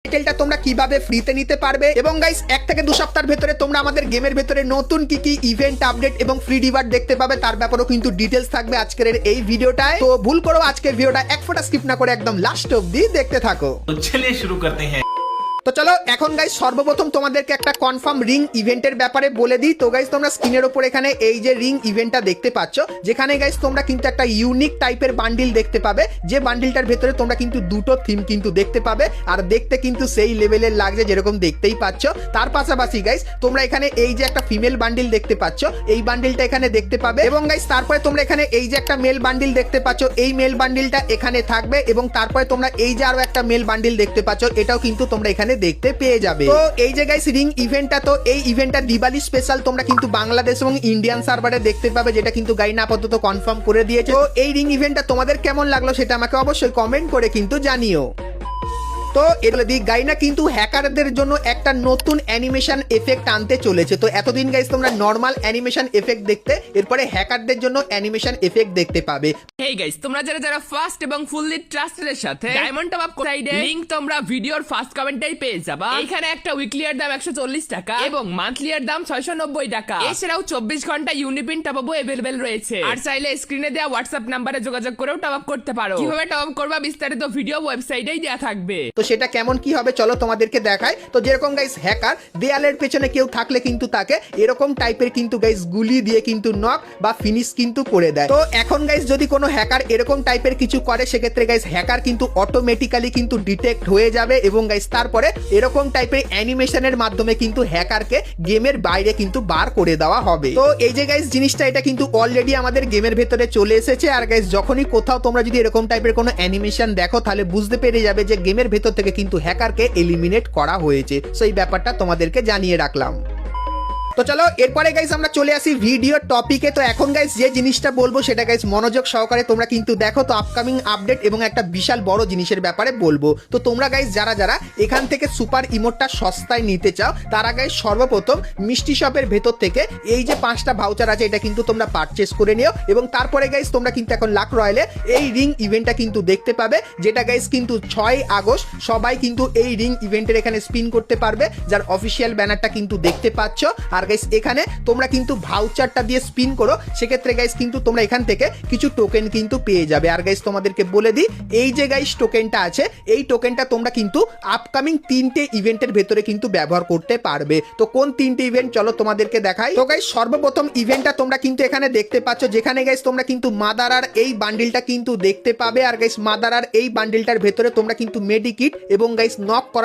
টাইটেলটা তোমরা কিভাবে ফ্রিতে নিতে পারবে এবং গাইস 1 থেকে 2 সপ্তাহের ভেতরে তোমরা আমাদের গেমের ভেতরে নতুন কি কি ইভেন্ট আপডেট এবং ফ্রি রিওয়ার্ড দেখতে পাবে তার ব্যাপারেও কিন্তু ডিটেইলস থাকবে আজকের এই ভিডিওটায়। তো ভুল করো আজকের ভিডিওটা এক ফোঁটা স্কিপ না করে একদম লাস্ট অবধি দেখতে থাকো। तो चलिए शुरू करते हैं। তো চলো এখন গাইস সর্বপ্রথম তোমাদেরকে একটা কনফার্ম রিং ইভেন্টের ব্যাপারে বলে দিই। তো গাইস তোমরা স্ক্রিনের উপর এখানে এই যে রিং ইভেন্টটা দেখতে পাচ্ছ, যেখানে গাইস তোমরা কিন্তু একটা ইউনিক টাইপের বান্ডিল দেখতে পাবে, যে বান্ডিলটার ভেতরে তোমরা কিন্তু দুটো থিম কিন্তু দেখতে পাবে আর দেখতে কিন্তু সেই লেভেলের লাগছে যেরকম দেখতেই পাচ্ছ। তার পাশাপাশি গাইস তোমরা এখানে এই যে একটা ফিমেল বান্ডিল দেখতে পাচ্ছ, এই বান্ডিলটা এখানে দেখতে পাবে এবং গাইস তারপরে তোমরা এখানে এই যে একটা মেল বান্ডিল দেখতে পাচ্ছ, এই মেল বান্ডিলটা এখানে থাকবে এবং তারপরে তোমরা এই যে আরো একটা মেল বান্ডিল দেখতে পাচ্ছ, এটাও কিন্তু তোমরা এখানে দেখতে পেয়ে যাবে। তো এই যে গাইস রিং ইভেন্টটা, তো এই ইভেন্টটা দিওয়ালি স্পেশাল তোমরা কিন্তু বাংলাদেশ এবং ইন্ডিয়ান সার্ভারে দেখতে পাবে, যেটা কিন্তু গাইনা আপাতত কনফার্ম করে দিয়েছে। তো এই রিং ইভেন্টটা তোমাদের কেমন লাগলো সেটা আমাকে অবশ্যই কমেন্ট করে কিন্তু জানিও। তো এগুলো দিয়ে গাইনা কিন্তু হ্যাকারদের জন্য একটা নতুন অ্যানিমেশন এফেক্ট আনতে চলেছে। তো এতদিন গাইস তোমরা নর্মাল অ্যানিমেশন এফেক্ট দেখতে, এরপরে হ্যাকারদের জন্য অ্যানিমেশন এফেক্ট দেখতে পাবে। হেই গাইস, তোমরা যারা ফার্স্ট এবং ফুললি ট্রাস্টেড সাথে ডায়মন্ড টপ আপ সাইডে লিংক তোমরা ভিডিওর ফার্স্ট কমেন্টেই পেয়ে যাবা। এখানে একটা উইকলি এর দাম 140 টাকা এবং মান্থলি এর দাম 690 টাকা। এছাড়াও 24 ঘন্টা ইউনিপিন টপ আপও अवेलेबल রয়েছে। আর চাইলে স্ক্রিনে দেওয়া হোয়াটসঅ্যাপ নম্বরে যোগাযোগ করেও টপ আপ করতে পারো। কিভাবে টপ আপ করবা বিস্তারিত ভিডিও ওয়েবসাইটেই দেয়া থাকবে। তো সেটা কেমন কি হবে চলো তোমাদেরকে দেখাই। তো যেরকম গাইস হ্যাকার দেয়ালের পেছনে কেউ থাকলে কিন্তু তাকে এরকম টাইপের কিন্তু গাইস গুলি দিয়ে কিন্তু নক বা ফিনিশ কিন্তু করে দেয়। তো এখন গাইস যদি কোনো হ্যাকার এরকম টাইপের কিছু করে, সেক্ষেত্রে গাইস হ্যাকার কিন্তু অটোমেটিক্যালি কিন্তু ডিটেক্ট হয়ে যাবে এবং গাইস তারপরে এরকম টাইপের অ্যানিমেশনের মাধ্যমে কিন্তু হ্যাকারকে গেমের বাইরে কিন্তু বার করে দেওয়া হবে। তো এই যে গাইস জিনিসটা এটা কিন্তু অলরেডি আমাদের গেমের ভেতরে চলে এসেছে। আর গাইস যখনই কোথাও তোমরা যদি এরকম টাইপের কোনো অ্যানিমেশন দেখো, তাহলে বুঝতে পেরে যাবে যে গেমের ভেতর থেকে কিন্তু হ্যাকারকে এলিমিনেট করা হয়েছে। সো এই ব্যাপারটা তোমাদেরকে জানিয়ে রাখলাম। তো চলো এরপরে গাইস আমরা চলে আসি ভিডিও টপিকে। তো এখন গাইস যে জিনিসটা বলবো সেটা গাইস মনোযোগ সহকারে তোমরা কিন্তু দেখো। তো আপকামিং আপডেট এবং একটা বিশাল বড় জিনিসের ব্যাপারে বলবো। তো তোমরা গাইস যারা এখান থেকে সুপার ইমোটটা সস্তায় নিতে চাও, তারা গাইস সর্বপ্রথম মিষ্টি শপের ভেতর থেকে এই যে 5টা ভাউচার আছে, এটা কিন্তু তোমরা পারচেস করে নিও এবং তারপরে গাইস তোমরা কিন্তু এখন লাক রয়্যালে এই রিং ইভেন্টটা কিন্তু দেখতে পাবে, যেটা গাইস কিন্তু 6 আগস্ট সবাই কিন্তু এই রিং ইভেন্টের এখানে স্পিন করতে পারবে, যার অফিসিয়াল ব্যানারটা কিন্তু দেখতে পাচ্ছ। আর গাইস এখানে তোমরা কিন্তু ভাউচারটা দিয়ে স্পিন করো, সেক্ষেত্রে গাইস কিন্তু তোমরা এখান থেকে কিছু টোকেন কিন্তু পেয়ে যাবে। আর গাইস তোমাদেরকে বলে দিই, এই যে গাইস টোকেনটা আছে, এই টোকেনটা তোমরা কিন্তু আপকামিং 3টে ইভেন্টের ভেতরে কিন্তু ব্যবহার করতে পারবে। তো কোন 3টে ইভেন্ট চলো তোমাদেরকে দেখাই। তো গাইস সর্বপ্রথম ইভেন্টটা তোমরা কিন্তু এখানে দেখতে পাচ্ছ, যেখানে গাইস তোমরা কিন্তু মাদারার এই বান্ডিলটা কিন্তু দেখতে পাবে। আর গাইস মাদারার এই বান্ডিলটার ভেতরে তোমরা কিন্তু মেডিকিট এবং গাইস নক করা